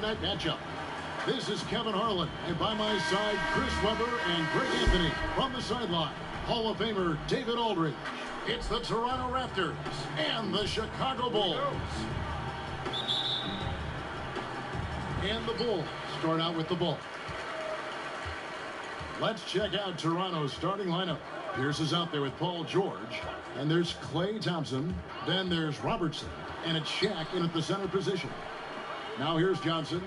Night matchup. This is Kevin Harlan, and by my side, Chris Webber and Greg Anthony. From the sideline, Hall of Famer David Aldridge. It's the Toronto Raptors and the Chicago Bulls. And the Bulls start out with the ball. Let's check out Toronto's starting lineup. Pierce is out there with Paul George. And there's Klay Thompson. Then there's Robertson. And it's Shaq in at the center position. Now here's Johnson.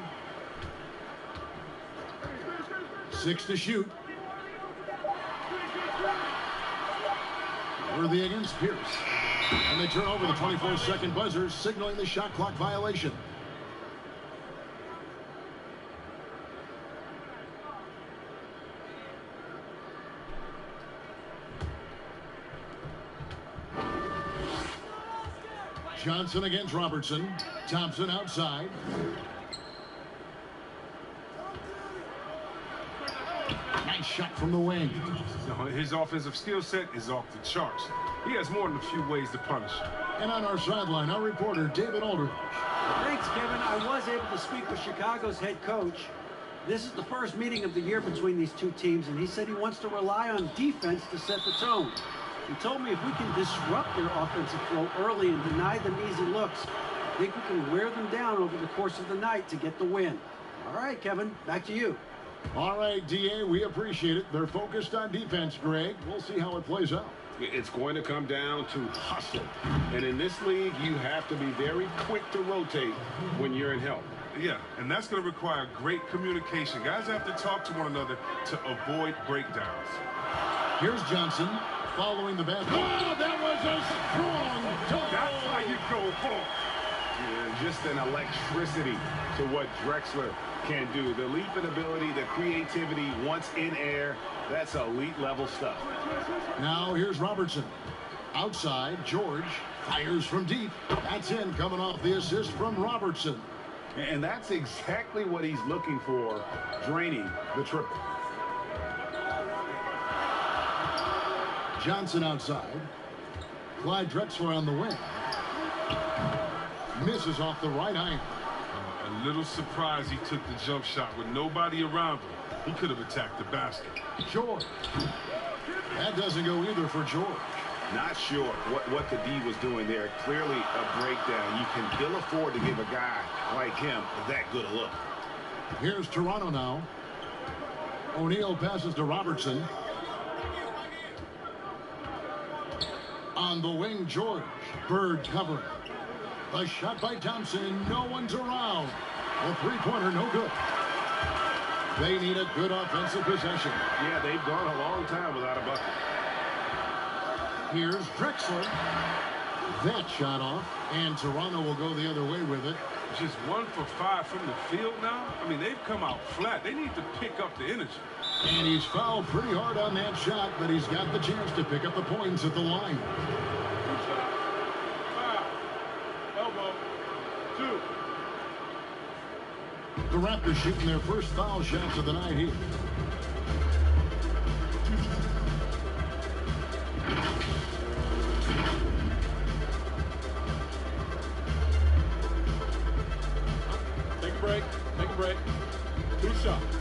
6 to shoot. Worthy against Pierce. And they turn over the 24-second buzzer, signaling the shot clock violation. Johnson against Robertson. Thompson outside. Nice shot from the wing. His offensive skill set is off the charts. He has more than a few ways to punish. And on our sideline, our reporter, David Aldridge. Thanks, Kevin. I was able to speak with Chicago's head coach. This is the first meeting of the year between these two teams, and he said he wants to rely on defense to set the tone. He told me if we can disrupt their offensive flow early and deny them easy looks, I think we can wear them down over the course of the night to get the win. All right, Kevin, back to you. All right, D.A., we appreciate it. They're focused on defense, Greg. We'll see how it plays out. It's going to come down to hustle. And in this league, you have to be very quick to rotate when you're in help. Yeah, and that's going to require great communication. Guys have to talk to one another to avoid breakdowns. Here's Johnson following the basket. Oh, that was a strong dunk. That's how you go home. Yeah, just an electricity to what Drexler can do. The leaping ability, the creativity once in air, that's elite level stuff. Now here's Robertson. Outside, George fires from deep. That's in, coming off the assist from Robertson. And that's exactly what he's looking for, draining the triple. Johnson outside. Clyde Drexler on the wing. Misses off the right iron. A little surprised he took the jump shot with nobody around him. He could have attacked the basket. George. That doesn't go either for George. Not sure what the D was doing there. Clearly a breakdown. You can ill afford to give a guy like him that good a look. Here's Toronto now. O'Neal passes to Robertson. On the wing, George. Bird covering. A shot by Thompson. No one's around. A three-pointer, no good. They need a good offensive possession. Yeah, they've gone a long time without a bucket. Here's Drexler. That shot off, and Toronto will go the other way with it. Just 1 for 5 from the field now. I mean, they've come out flat. They need to pick up the energy. And he's fouled pretty hard on that shot, but he's got the chance to pick up the points at the line. Elbow. 2. The Raptors shooting their first foul shots of the night here. Take a break. Take a break. 2 shots.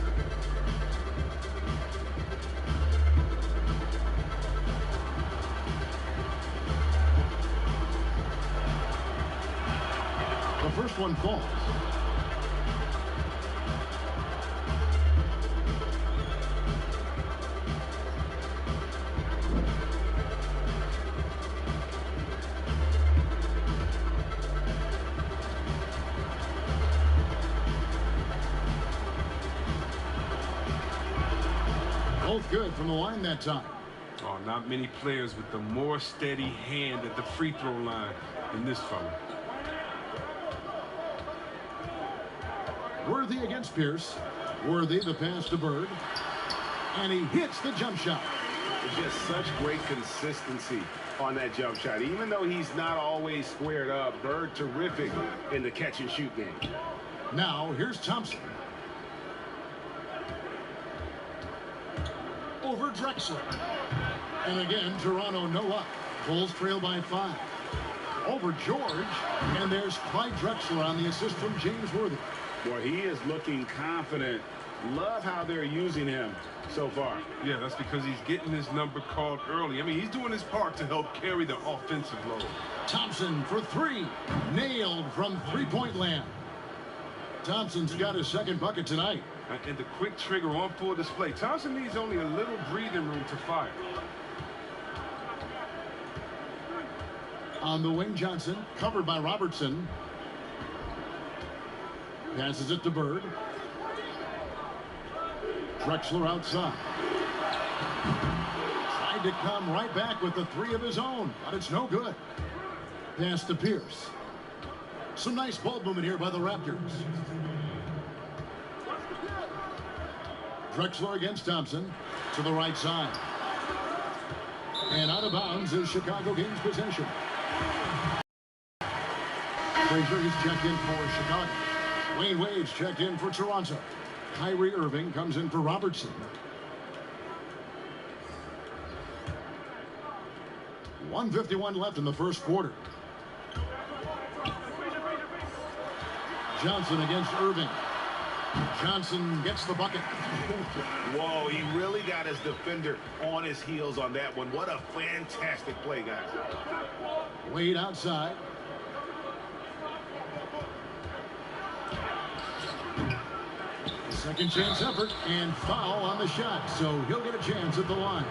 The first one falls. Both good from the line that time. Oh, not many players with the more steady hand at the free throw line than this fella. Worthy against Pierce. Worthy the pass to Bird. And he hits the jump shot. Just such great consistency on that jump shot. Even though he's not always squared up, Bird terrific in the catch and shoot game. Now here's Thompson. Over Drexler. And again, Toronto no up. Bulls trail by 5. Over George. And there's Clyde Drexler on the assist from James Worthy. Boy, he is looking confident. Love how they're using him so far. Yeah, that's because he's getting his number called early. I mean, he's doing his part to help carry the offensive load. Thompson for three. Nailed from three-point land. Thompson's got his second bucket tonight. And the quick trigger on full display. Thompson needs only a little breathing room to fire. On the wing, Johnson, covered by Robertson. Passes it to Bird. Drexler outside. Tried to come right back with the three of his own, but it's no good. Pass to Pierce. Some nice ball movement here by the Raptors. Drexler against Thompson to the right side. And out of bounds is Chicago gains possession. Frazier is checked in for Chicago. Wayne Wade's checked in for Toronto. Kyrie Irving comes in for Robertson. .151 left in the first quarter. Johnson against Irving. Johnson gets the bucket. Whoa, he really got his defender on his heels on that one. What a fantastic play, guys. Wade outside. Second chance effort and foul on the shot, so he'll get a chance at the line.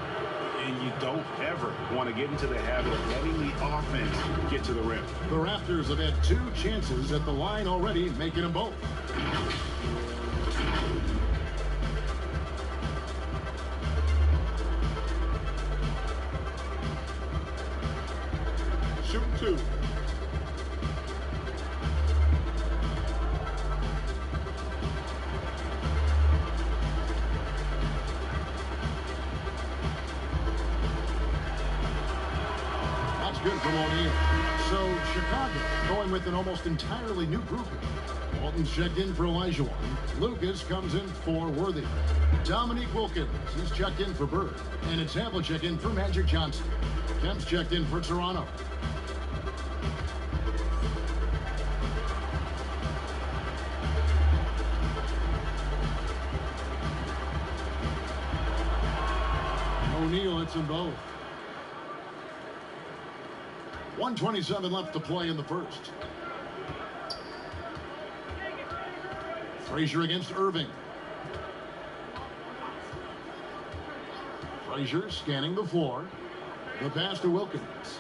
And you don't ever want to get into the habit of letting the offense get to the rim. The Raptors have had two chances at the line already, making them both. Shoot two. Good from O'Neal. So Chicago going with an almost entirely new grouping. Walton's checked in for Elijah. Lucas comes in for Worthy. Dominique Wilkins is checked in for Bird. And it's Havlicek checked in for Magic Johnson. Kemp's checked in for Toronto. O'Neal hits them both. 1:27 left to play in the first. Frazier against Irving. Frazier scanning the floor. The pass to Wilkins.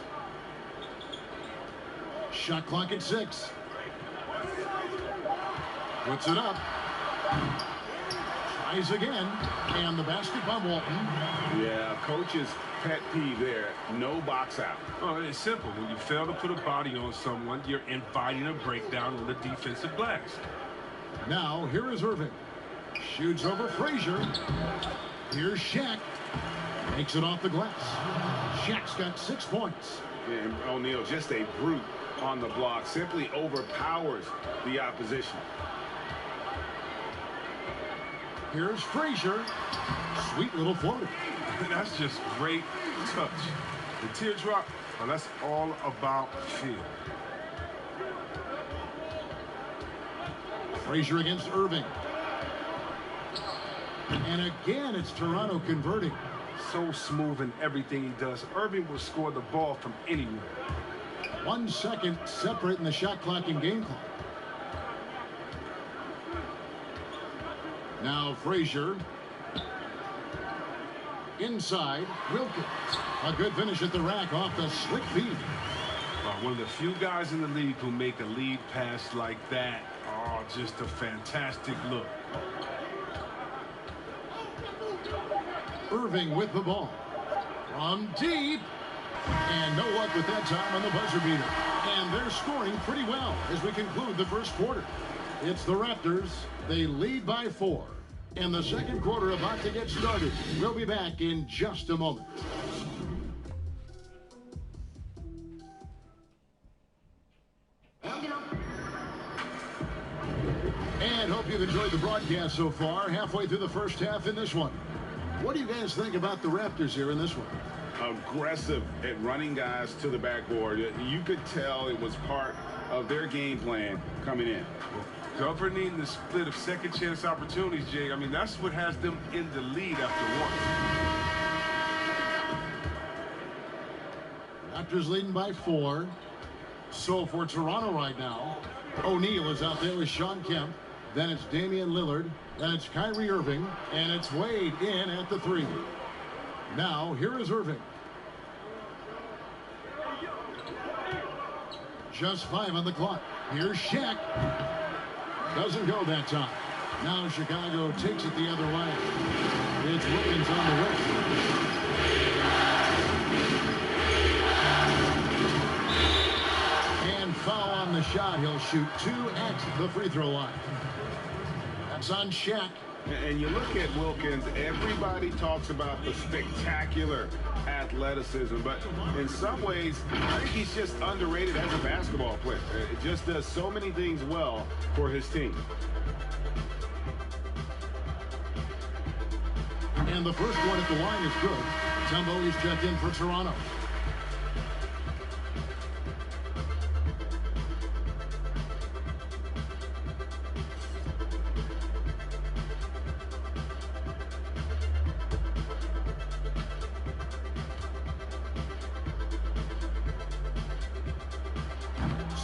Shot clock at 6. Puts it up. Tries again. And the basket by Walton. Yeah, coach's pet peeve there. No box out. Oh, it's simple. When you fail to put a body on someone, you're inviting a breakdown on the defensive glass. Now, here is Irving. Shoots over Frazier. Here's Shaq. Makes it off the glass. Shaq's got 6 points. And O'Neal, just a brute on the block. Simply overpowers the opposition. Here's Frazier. Sweet little floater. That's just great touch. The teardrop, well, that's all about feel. Frazier against Irving. And again, it's Toronto converting. So smooth in everything he does. Irving will score the ball from anywhere. 1 second separating the shot clock and game clock. Now Frazier. Inside, Wilkins. A good finish at the rack off the slick feed. One of the few guys in the league who make a lead pass like that. Oh, just a fantastic look. Irving with the ball. From deep. And no luck with that time on the buzzer beater. And they're scoring pretty well as we conclude the first quarter. It's the Raptors. They lead by 4. And the second quarter about to get started. We'll be back in just a moment. And hope you've enjoyed the broadcast so far. Halfway through the first half in this one. What do you guys think about the Raptors here in this one? Aggressive at running guys to the backboard. You could tell it was part of their game plan coming in. Governing the split of second chance opportunities, Jay. I mean, that's what has them in the lead after one. Raptors leading by 4. So for Toronto right now, O'Neal is out there with Sean Kemp. Then it's Damian Lillard. Then it's Kyrie Irving. And it's Wade in at the 3. Now, here is Irving. Just 5 on the clock. Here's Shaq. Doesn't go that time. Now Chicago takes it the other way. It's Wilkins on the wing. And foul on the shot. He'll shoot 2 at the free throw line. That's on Shaq. And you look at Wilkins, everybody talks about the spectacular athleticism, but in some ways, I think he's just underrated as a basketball player. It just does so many things well for his team. And the first one at the line is good. Tumbo is checked in for Toronto.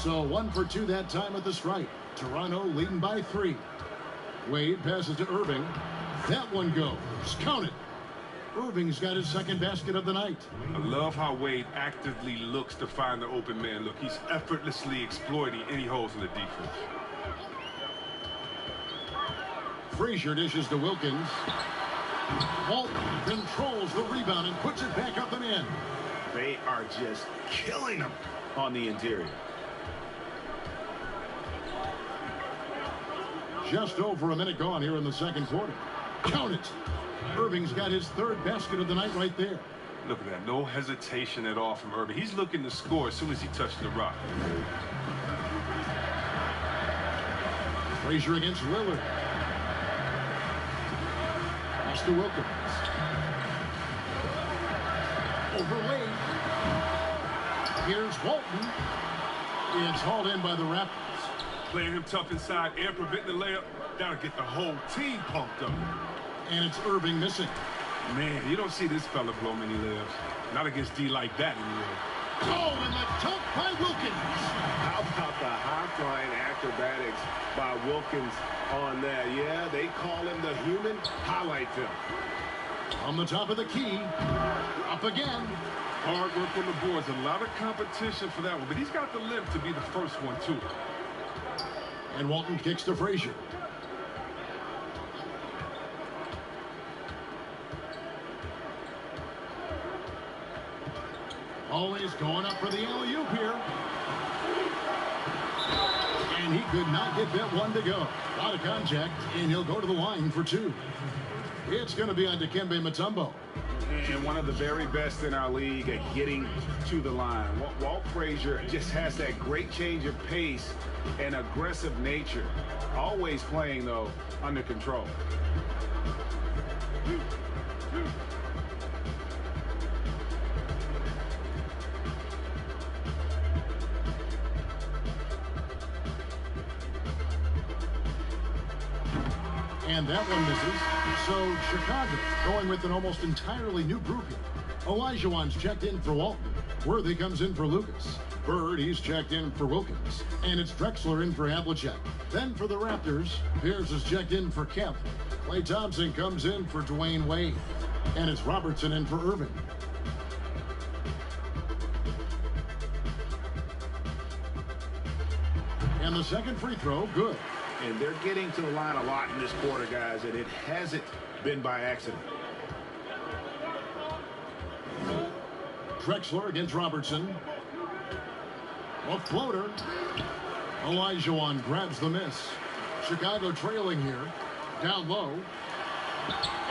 So 1 for 2 that time at the stripe. Toronto leading by 3. Wade passes to Irving. That one goes. Count it. Irving's got his second basket of the night. I love how Wade actively looks to find the open man look. He's effortlessly exploiting any holes in the defense. Frazier dishes to Wilkins. Walton controls the rebound and puts it back up and in. They are just killing them on the interior. Just over a minute gone here in the second quarter. Count it. Irving's got his third basket of the night right there. Look at that. No hesitation at all from Irving. He's looking to score as soon as he touched the rock. Frazier against Lillard. Pass to Wilkins. Over Wade. Here's Walton. It's hauled in by the Raptors. Playing him tough inside and preventing the layup. That'll get the whole team pumped up. And it's Irving missing. Man, you don't see this fella blow many layups. Not against D like that anyway. Oh, and the dunk by Wilkins. How about the high-flying acrobatics by Wilkins on that? Yeah, they call him the human highlight film. On the top of the key. Up again. Hard work on the boards. A lot of competition for that one. But he's got the lift to be the first one, too. And Walton kicks to Frazier. Always going up for the alley-oop here. And he could not get that one to go. Out of contact, and he'll go to the line for 2. It's going to be on Dikembe Mutombo. And one of the very best in our league at getting to the line. Walt Frazier just has that great change of pace and aggressive nature. Always playing, though, under control. And that one misses. So Chicago going with an almost entirely new group here. Olajuwon's checked in for Walton. Worthy comes in for Lucas. Bird, he's checked in for Wilkins. And it's Drexler in for Havlicek. Then for the Raptors, Pierce is checked in for Kemp. Klay Thompson comes in for Dwayne Wade. And it's Robertson in for Irving. And the second free throw, good. And they're getting to the line a lot in this quarter, guys, and it hasn't been by accident. Drexler against Robertson. A floater. Olajuwon grabs the miss. Chicago trailing here. Down low.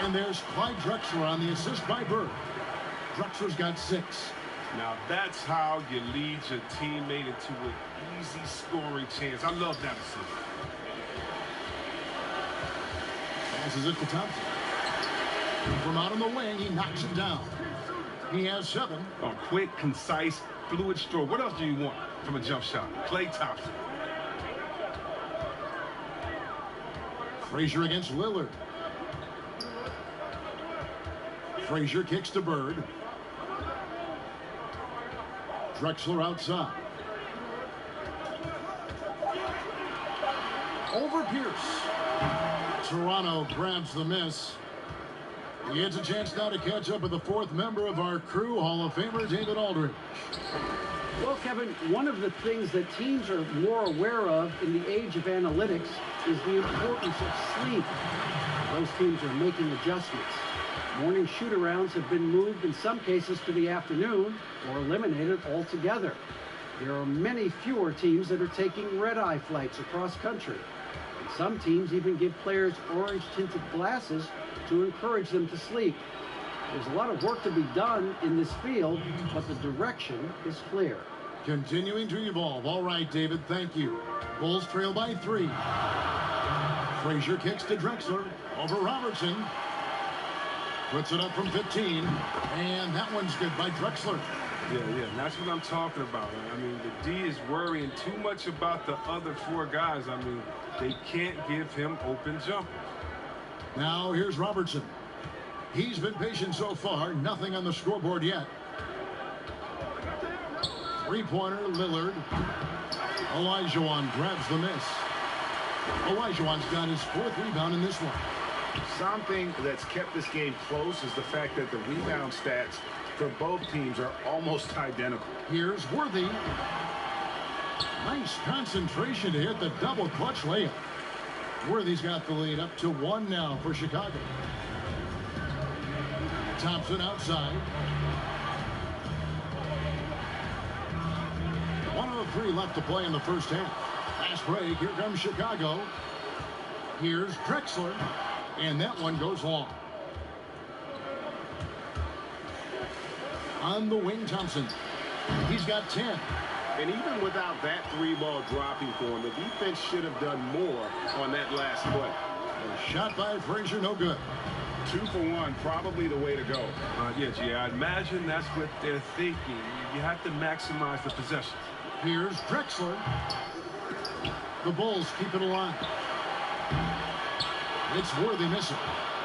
And there's Clyde Drexler on the assist by Bird. Drexler's got 6. Now that's how you lead your teammate into an easy scoring chance. I love that assist. Passes it to Thompson. From out on the wing, he knocks it down. He has 7. A quick, concise, fluid stroke. What else do you want from a jump shot? Klay Thompson. Frazier against Lillard. Frazier kicks to Bird. Drexler outside. Over Pierce. Toronto grabs the miss. He gets a chance now to catch up with the fourth member of our crew, Hall of Famer David Aldridge. Well, Kevin, one of the things that teams are more aware of in the age of analytics is the importance of sleep. Those teams are making adjustments. Morning shoot-arounds have been moved in some cases to the afternoon or eliminated altogether. There are many fewer teams that are taking red-eye flights across country. And some teams even give players orange-tinted glasses to encourage them to sleep. There's a lot of work to be done in this field, but the direction is clear. Continuing to evolve. All right, David, thank you. Bulls trail by 3. Frazier kicks to Drexler over Robertson. Puts it up from 15, and that one's good by Drexler. Yeah, and that's what I'm talking about. I mean, the D is worrying too much about the other 4 guys. I mean, they can't give him open jumper. Now here's Robertson. He's been patient so far. Nothing on the scoreboard yet. Three-pointer, Lillard. Olajuwon grabs the miss. Olajuwon's got his 4th rebound in this one. Something that's kept this game close is the fact that the rebound stats for both teams are almost identical. Here's Worthy. Nice concentration to hit the double clutch layup. Worthy's got the lead up to 1 now for Chicago. Thompson outside. 1:03 left to play in the first half. Fast break. Here comes Chicago. Here's Drexler. And that one goes long. On the wing, Thompson. He's got 10. And even without that 3-ball dropping for him, the defense should have done more on that last play. A shot by Frazier, no good. 2 for 1, probably the way to go. I imagine that's what they're thinking. You have to maximize the possession. Here's Drexler. The Bulls keep it alive. It's Worthy missing.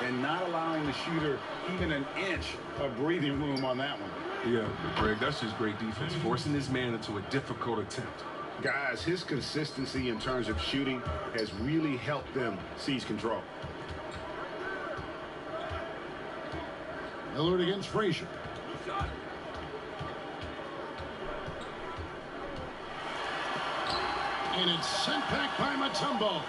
And not allowing the shooter even an inch of breathing room on that one. Yeah, Greg, that's just great defense, forcing this man into a difficult attempt. Guys, his consistency in terms of shooting has really helped them seize control. Lillard against Frazier. And it's sent back by Mutombo.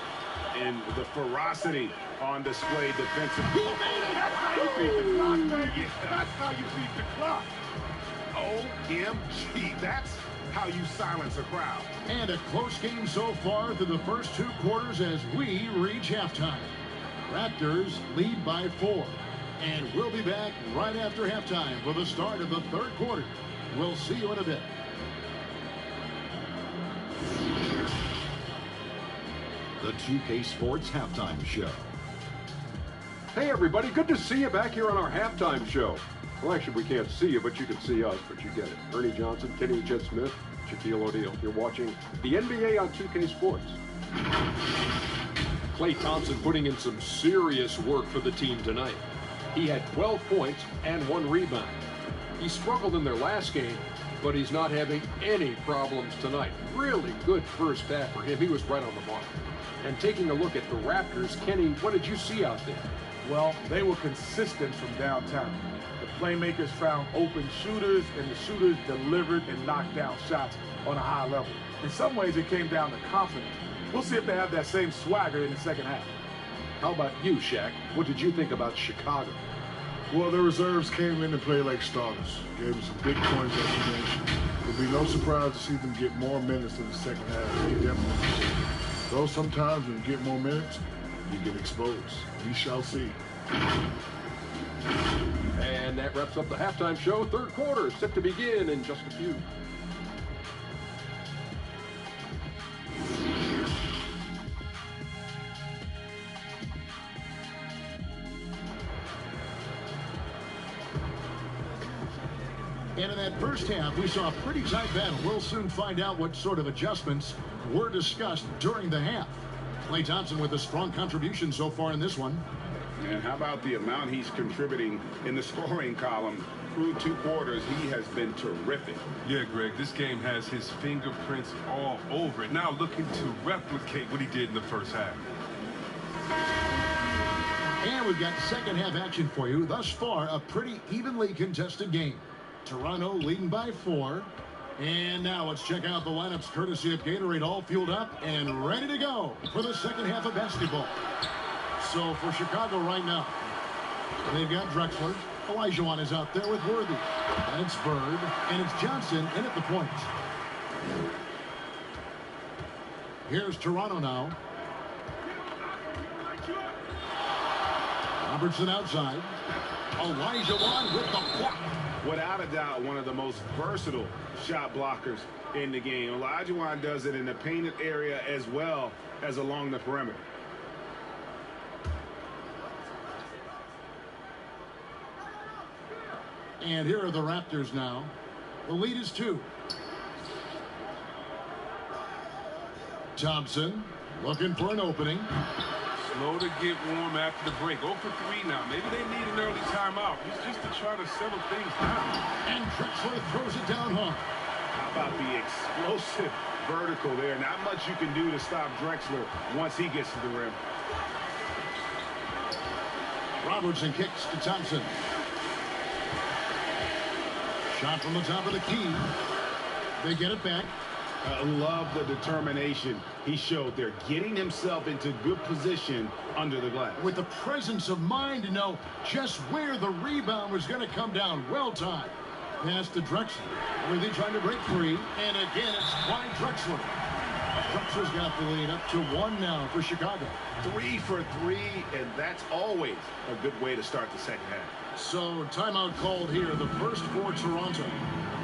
And the ferocity on display defensively. He made it! That's how you beat the clock, baby. That's how you beat the clock. OMG, that's how you silence a crowd. And a close game so far through the first 2 quarters as we reach halftime. Raptors lead by 4. And we'll be back right after halftime for the start of the 3rd quarter. We'll see you in a bit. The 2K Sports Halftime Show. Hey everybody, good to see you back here on our halftime show. Well, actually we can't see you, but you can see us, but you get it. Ernie Johnson, Kenny Jet Smith, Shaquille O'Neal. You're watching the NBA on 2K Sports. Klay Thompson putting in some serious work for the team tonight. He had 12 points and 1 rebound. He struggled in their last game, but he's not having any problems tonight. Really good first half for him. He was right on the mark. And taking a look at the Raptors, Kenny, what did you see out there? Well, they were consistent from downtown. The playmakers found open shooters, and the shooters delivered and knocked down shots on a high level. In some ways, it came down to confidence. We'll see if they have that same swagger in the second half. How about you, Shaq? What did you think about Chicago? Well, the reserves came in and played like starters. Gave them some big points, as you mentioned. It'll be no surprise to see them get more minutes in the second half. They definitely did. Though sometimes when you get more minutes, you get exposed. We shall see. And that wraps up the halftime show. 3rd quarter set to begin in just a few. And in that first half, we saw a pretty tight battle. We'll soon find out what sort of adjustments were discussed during the half. Klay Thompson with a strong contribution so far in this one. And how about the amount he's contributing in the scoring column? Through 2 quarters, he has been terrific. Yeah, Greg, this game has his fingerprints all over it. Now looking to replicate what he did in the first half. And we've got second half action for you. Thus far, a pretty evenly contested game. Toronto leading by 4. And now let's check out the lineups courtesy of Gatorade, all fueled up and ready to go for the second half of basketball. So for Chicago right now, they've got Drexler. Olajuwon is out there with Worthy. And it's Bird. And it's Johnson in at the point. Here's Toronto now. Robertson outside. Olajuwon with the block. Without a doubt, one of the most versatile shot blockers in the game. Olajuwon does it in the painted area as well as along the perimeter. And here are the Raptors now. The lead is 2. Thompson looking for an opening. Slow to get warm after the break. 0 for 3 now. Maybe they need an early timeout. It's just to try to settle things down. And Drexler throws it down hard. How about the explosive vertical there? Not much you can do to stop Drexler once he gets to the rim. Robertson kicks to Thompson. Shot from the top of the key. They get it back. I love the determination he showed there, getting himself into good position under the glass. With the presence of mind to know just where the rebound was going to come down. Well timed. Pass to Drexler. Worthy trying to break free. And again, it's Clyde Drexler. Drexler's got the lead up to 1 now for Chicago. 3 for 3, and that's always a good way to start the second half. So timeout called here, the first for Toronto.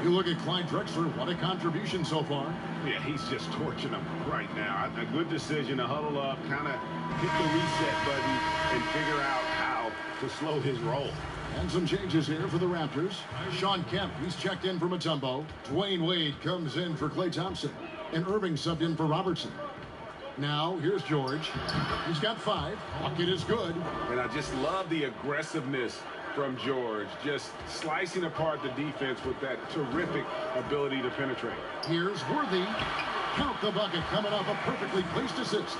You look at Clyde Drexler, what a contribution so far. Yeah, he's just torching them right now. A good decision to huddle up, kind of hit the reset button and figure out how to slow his roll. And some changes here for the Raptors. Sean Kemp, he's checked in for Mutombo. Dwayne Wade comes in for Klay Thompson. And Irving subbed in for Robertson. Now, here's George. He's got 5. Bucket is good. And I just love the aggressiveness from George, just slicing apart the defense with that terrific ability to penetrate. Here's Worthy. Count the bucket coming off a perfectly placed assist.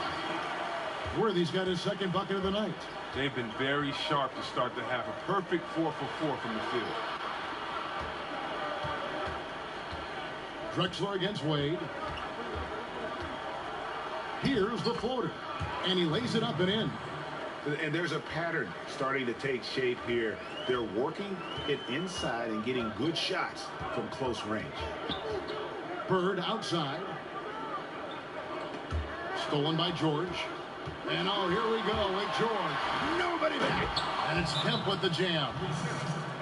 Worthy's got his second bucket of the night. They've been very sharp to start the half. A perfect 4 for 4 from the field. Drexler against Wade. Here's the floater. And he lays it up and in. And there's a pattern starting to take shape here. They're working it inside and getting good shots from close range. Bird outside. Stolen by George. And oh, here we go with George. Nobody back. And it's Kemp with the jam.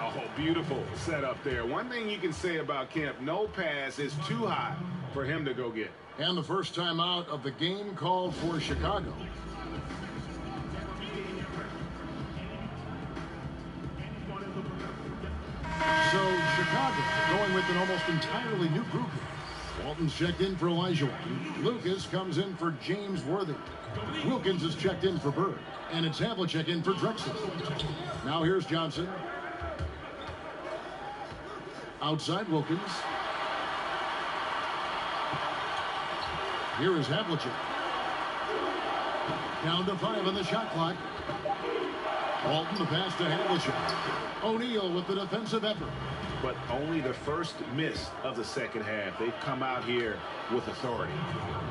Oh, beautiful setup there. One thing you can say about Kemp, no pass is too high for him to go get. And the first time out of the game called for Chicago. So Chicago going with an almost entirely new group. Walton's checked in for Olajuwon. Lucas comes in for James Worthy. Wilkins is checked in for Bird. And it's Havlicek in for Drexler. Now here's Johnson. Outside Wilkins. Here is Havlicek. Down to 5 on the shot clock. Walton the pass to Havlicek. O'Neal with the defensive effort. But only the first miss of the second half. They've come out here with authority.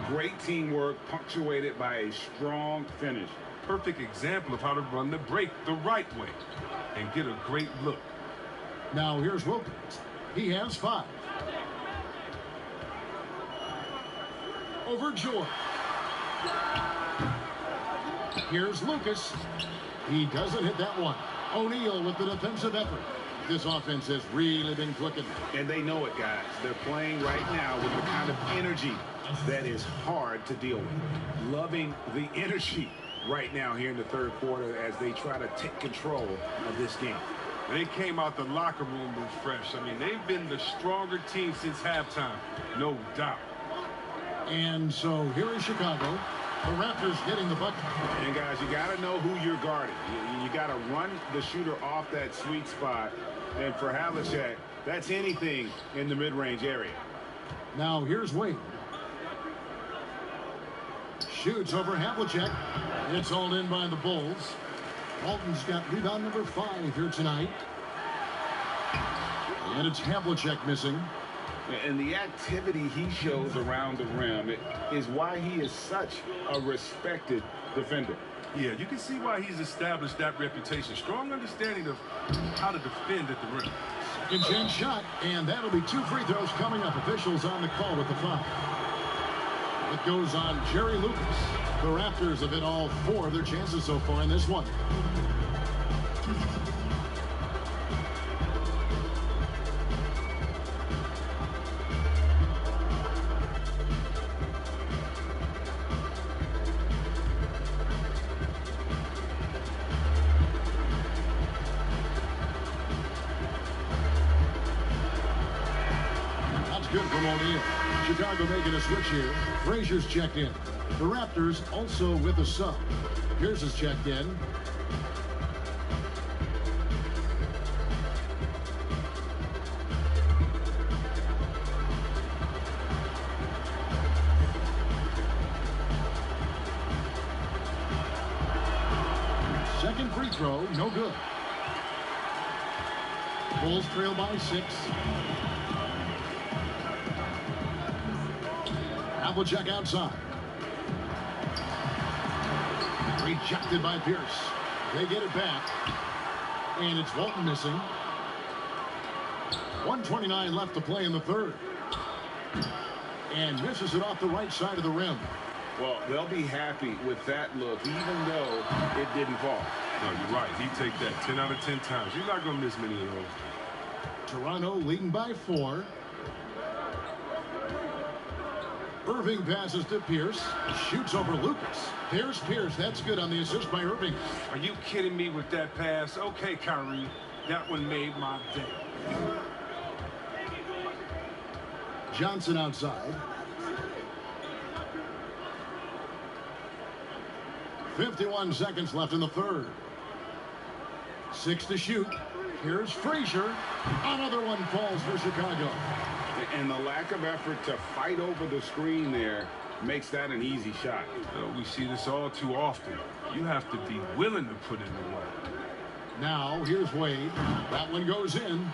Great teamwork punctuated by a strong finish. Perfect example of how to run the break the right way and get a great look. Now here's Wilkins. He has 5. Over George. Here's Lucas. He doesn't hit that one. O'Neal with the defensive effort. This offense has really been clicking. And they know it, guys. They're playing right now with the kind of energy that is hard to deal with. Loving the energy right now here in the third quarter as they try to take control of this game. They came out the locker room refreshed. I mean, they've been the stronger team since halftime, no doubt. And so here is Chicago. The Raptors getting the bucket. And guys, you got to know who you're guarding. You got to run the shooter off that sweet spot. And for Havlicek, that's anything in the mid-range area. Now here's Wade. Shoots over Havlicek. It's all in by the Bulls. Walton's got rebound number 5 here tonight. And it's Havlicek missing. And the activity he shows around the rim is why he is such a respected defender. Yeah, you can see why he's established that reputation. Strong understanding of how to defend at the rim. Second chance shot, and that'll be 2 free throws coming up. Officials on the call with the foul. It goes on Jerry Lucas. The Raptors have hit all 4 of their chances so far in this one. Good from O'Neal. Chicago making a switch here. Frazier's checked in. The Raptors also with a sub. Pierce is checked in. Second free throw, no good. Bulls trail by 6. Havlicek outside. Rejected by Pierce. They get it back. And it's Walton missing. 1:29 left to play in the third. And misses it off the right side of the rim. Well, they'll be happy with that look, even though it didn't fall. No, you're right. He take that 10 out of 10 times. You're not going to miss many of those. Toronto leading by 4. Irving passes to Pierce. Shoots over Lucas. Pierce. That's good on the assist by Irving. Are you kidding me with that pass? Okay, Kyrie. That one made my day. Johnson outside. 51 seconds left in the third. 6 to shoot. Here's Frazier. Another one falls for Chicago. And the lack of effort to fight over the screen there makes that an easy shot. We see this all too often. You have to be willing to put in the work. Now, here's Wade. That one goes in.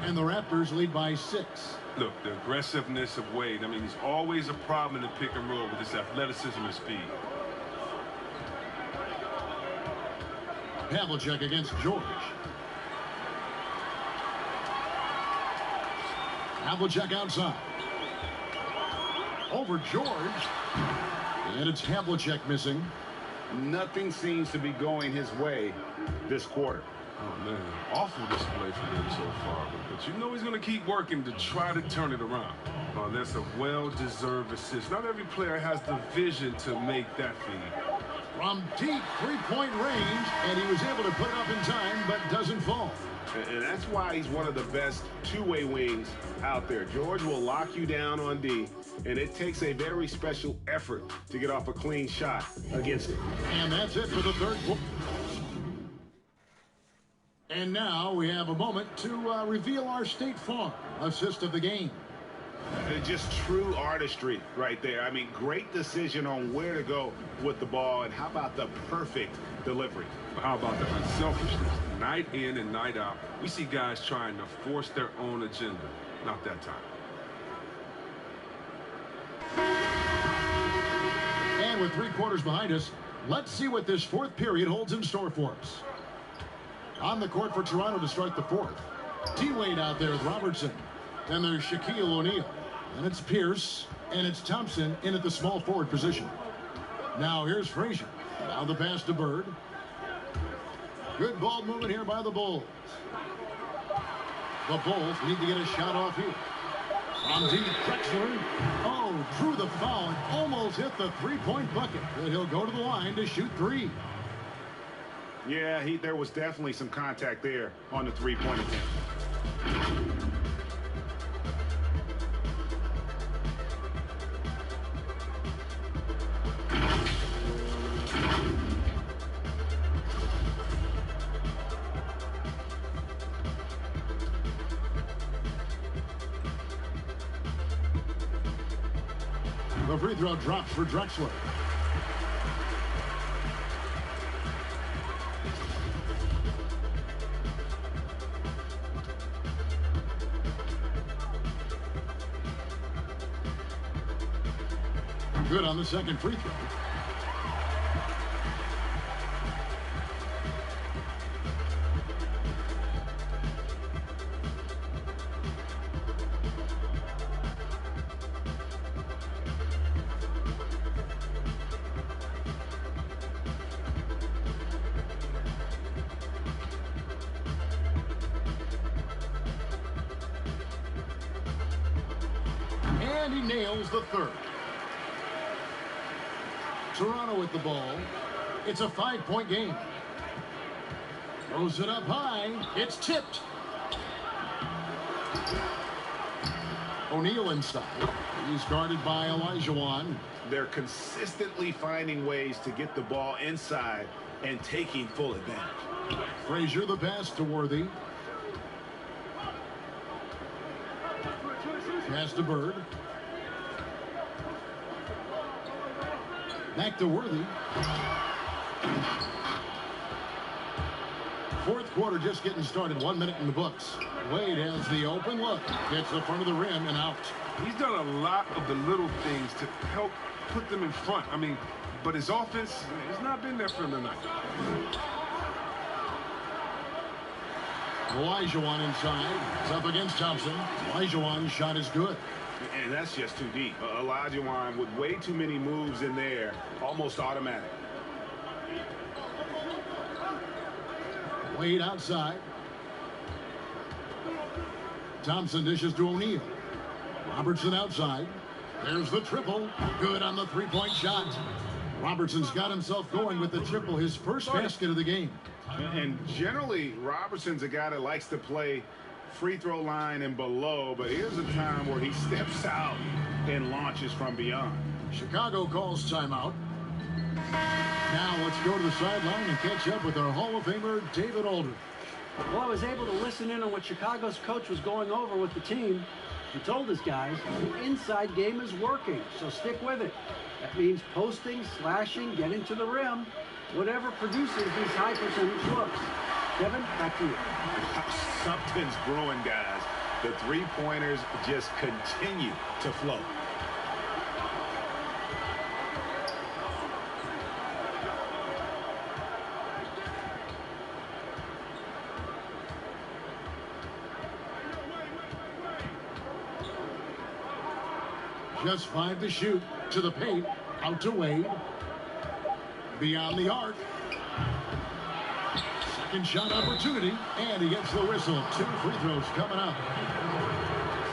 And the Raptors lead by 6. Look, the aggressiveness of Wade. I mean, he's always a problem in the pick and roll with his athleticism and speed. Havlicek against George. Havlicek outside. Over George. And it's Havlicek missing. Nothing seems to be going his way this quarter. Oh, man. Awful display from him so far. But you know he's going to keep working to try to turn it around. Oh, that's a well-deserved assist. Not every player has the vision to make that feed. From deep three-point range, and he was able to put it up in time, but doesn't fall. And that's why he's one of the best two-way wings out there. George will lock you down on D, and it takes a very special effort to get off a clean shot against him. And that's it for the third quarter. And now we have a moment to reveal our State Farm assist of the game. Just true artistry right there. I mean, great decision on where to go with the ball, and how about the perfect delivery? How about the unselfishness? Night in and night out, we see guys trying to force their own agenda. Not that time. And with 3 quarters behind us, let's see what this fourth period holds in store for us. On the court for Toronto to start the fourth. T-Wade out there with Robertson. Then there's Shaquille O'Neal. And it's Pierce. And it's Thompson in at the small forward position. Now here's Frazier. Now the pass to Bird. Good ball movement here by the Bulls. The Bulls need to get a shot off here. From deep, Drexler. Oh, drew the foul and almost hit the three-point bucket. But he'll go to the line to shoot 3. Yeah, there was definitely some contact there on the three-point attempt. The free throw drops for Drexler. Good on the second free throw. And he nails the third. Toronto with the ball. It's a 5-point game. Throws it up high. It's tipped. O'Neal inside. He's guarded by Olajuwon. They're consistently finding ways to get the ball inside and taking full advantage. Frazier the pass to Worthy. Pass to Bird. Back to Worthy. Fourth quarter just getting started. 1 minute in the books. Wade has the open look. Gets the front of the rim and out. He's done a lot of the little things to help put them in front. I mean, but his offense has not been there for him tonight. Olajuwon inside. It's up against Thompson. Olajuwon's shot is good. And that's just too deep. Olajuwon with way too many moves in there, almost automatic. Wade outside. Thompson dishes to O'Neal. Robertson outside. There's the triple. Good on the three-point shot. Robertson's got himself going with the triple, his first basket of the game. And generally, Robertson's a guy that likes to play free throw line and below, but here's a time where he steps out and launches from beyond. Chicago calls timeout. Now let's go to the sideline and catch up with our Hall of Famer, David Aldridge. Well, I was able to listen in on what Chicago's coach was going over with the team. He told his guys the inside game is working, so stick with it. That means posting, slashing, getting to the rim, whatever produces these high percentage looks. Kevin, back to you. Something's brewing, guys. The three-pointers just continue to flow. Just 5 to shoot. To the paint. Out to Wade. Beyond the arc. Second shot opportunity. And he gets the whistle. 2 free throws coming up.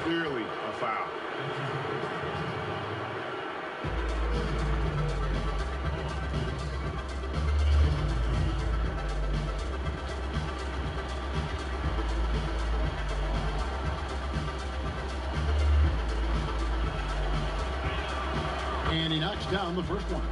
Clearly a foul. And he knocks down the first one.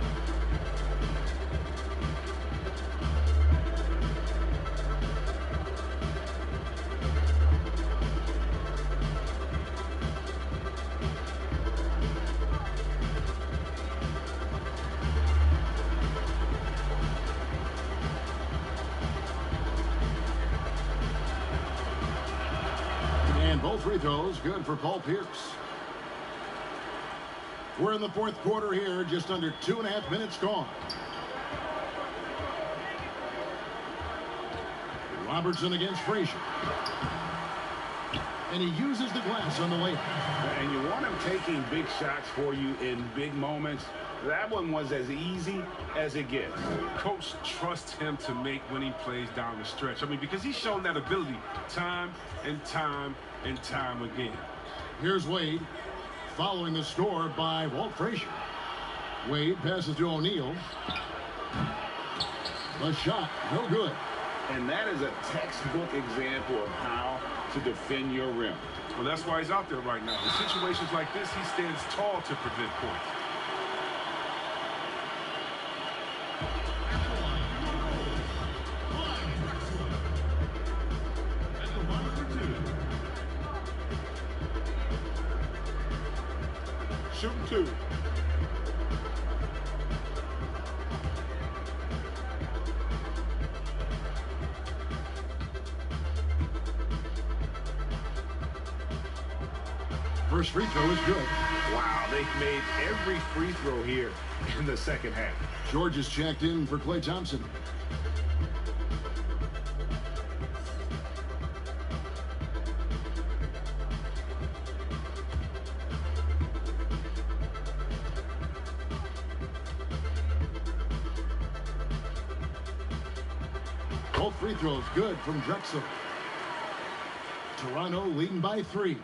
And both free throws good for Paul Pierce. We're in the fourth quarter here, just under 2.5 minutes gone. Robertson against Frazier. And he uses the glass on the layup. And you want him taking big shots for you in big moments. That one was as easy as it gets. Coach trusts him to make winning plays down the stretch. I mean, because he's shown that ability time and time and time again. Here's Wade. Following the score by Walt Frazier. Wade passes to O'Neal. The shot, no good. And that is a textbook example of how to defend your rim. Well, that's why he's out there right now. In situations like this, he stands tall to prevent points. Shooting 2. First free throw is good. Wow, they've made every free throw here in the second half. George is checked in for Klay Thompson. Both free throws good from Drexler. Toronto leading by 3.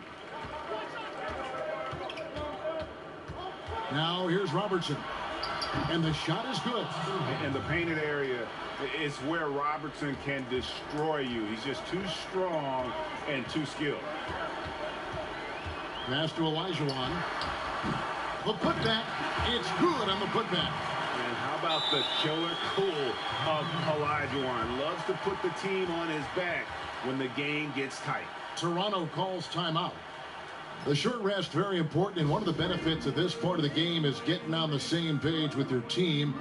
Now here's Robertson. And the shot is good. In the painted area is where Robertson can destroy you. He's just too strong and too skilled. Pass to Olajuwon. The putback. It's good on the putback. And how about the killer cool of Olajuwon? Loves to put the team on his back when the game gets tight. Toronto calls timeout. The short rest, very important, and one of the benefits of this part of the game is getting on the same page with your team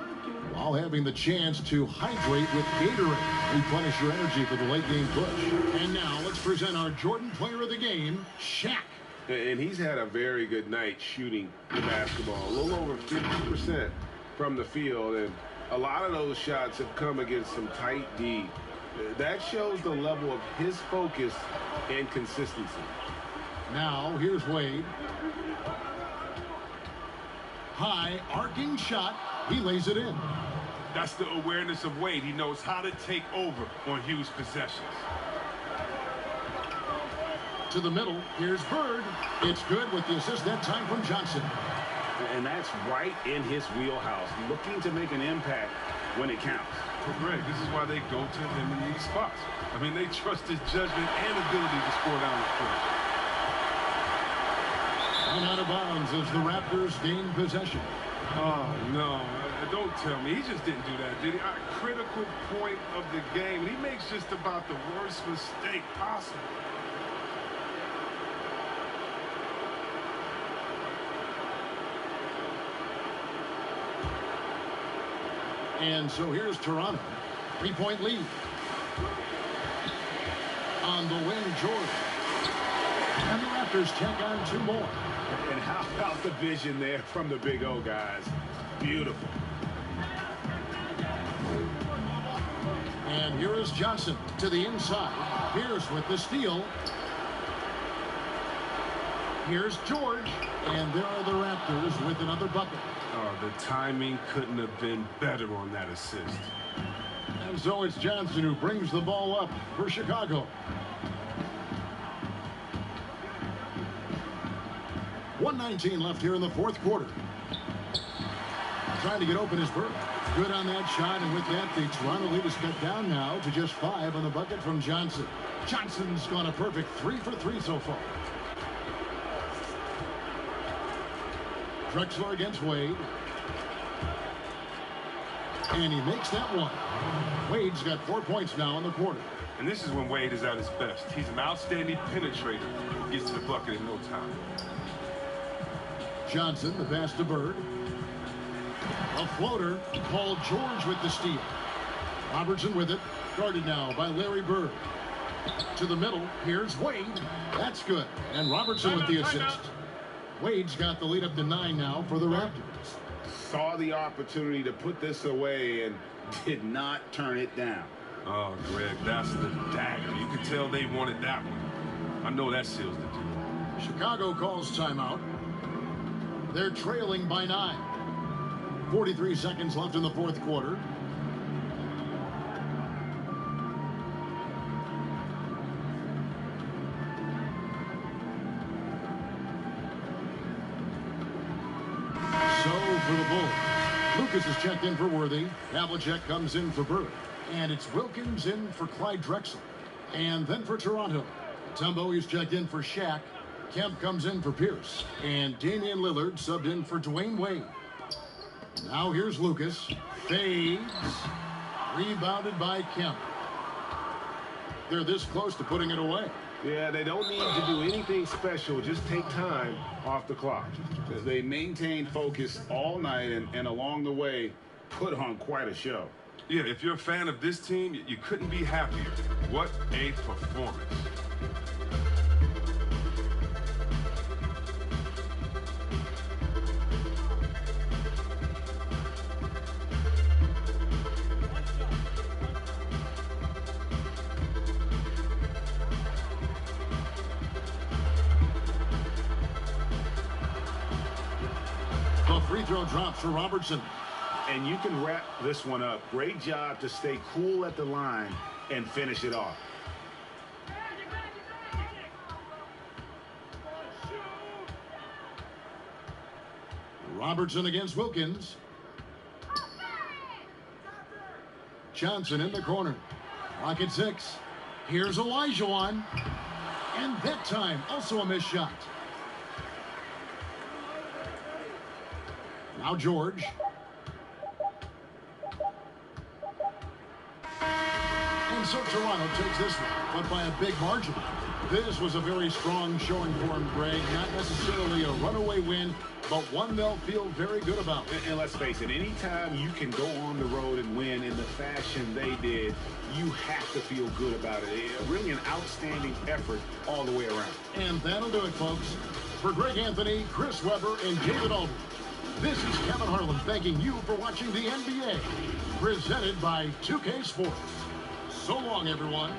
while having the chance to hydrate with Gatorade. Replenish your energy for the late game push. And now let's present our Jordan player of the game, Shaq. And he's had a very good night shooting the basketball. A little over 50% from the field, and a lot of those shots have come against some tight D. That shows the level of his focus and consistency. Now, here's Wade. High, arcing shot. He lays it in. That's the awareness of Wade. He knows how to take over on huge possessions. To the middle, here's Bird. It's good with the assist that time from Johnson. And that's right in his wheelhouse, looking to make an impact when it counts. Well, Greg, this is why they go to him in these spots. I mean, they trust his judgment and ability to score down the stretch. And out of bounds as the Raptors gain possession. Oh, no. Don't tell me. He just didn't do that, did he? A critical point of the game. He makes just about the worst mistake possible. And so here's Toronto. 3-point lead. On the wing, George. And the Raptors check on 2 more. And how about the vision there from the Big O guys? Beautiful. And here is Johnson to the inside. Pierce with the steal. Here's George. And there are the Raptors with another bucket. Oh, the timing couldn't have been better on that assist. And so it's Johnson who brings the ball up for Chicago. 1:19 left here in the fourth quarter. Trying to get open is Bird. Good on that shot, and with that, the Toronto lead is cut down now to just 5 on the bucket from Johnson. Johnson's gone a perfect 3 for 3 so far. Drexler against Wade. And he makes that one. Wade's got 4 points now in the quarter. And this is when Wade is at his best. He's an outstanding penetrator. Gets to the bucket in no time. Johnson, the pass to Bird. A floater. Paul George with the steal. Robertson with it. Guarded now by Larry Bird. To the middle. Here's Wade. That's good. And Robertson with the assist. Wade's got the lead up to 9 now for the Raptors. Saw the opportunity to put this away and did not turn it down. Oh, Greg, that's the dagger. You could tell they wanted that one. I know that seals the deal. Chicago calls timeout. They're trailing by 9. 43 seconds left in the fourth quarter. So for the Bulls, Lucas is checked in for Worthy. Havlicek comes in for Bird. And it's Wilkins in for Clyde Drexler. And then for Toronto, Tumbo is checked in for Shaq. Kemp comes in for Pierce. And Damian Lillard subbed in for Dwayne Wade. Now here's Lucas. Fades. Rebounded by Kemp. They're this close to putting it away. Yeah, they don't need to do anything special. Just take time off the clock. They maintained focus all night and along the way put on quite a show. Yeah, if you're a fan of this team, you couldn't be happier. What a performance. free throw drops for Robertson. And you can wrap this one up. Great job to stay cool at the line and finish it off. Robertson against Wilkins. Johnson in the corner. Clock at 6. Here's Olajuwon. And that time, also a missed shot. Now George. And so Toronto takes this one, but by a big margin. This was a very strong showing for him, Greg. Not necessarily a runaway win, but one they'll feel very good about. And let's face it, anytime you can go on the road and win in the fashion they did, you have to feel good about it. Really an outstanding effort all the way around. And that'll do it, folks. For Greg Anthony, Chris Webber, and David Aldridge, this is Kevin Harlan thanking you for watching the NBA, presented by 2K Sports. So long, everyone.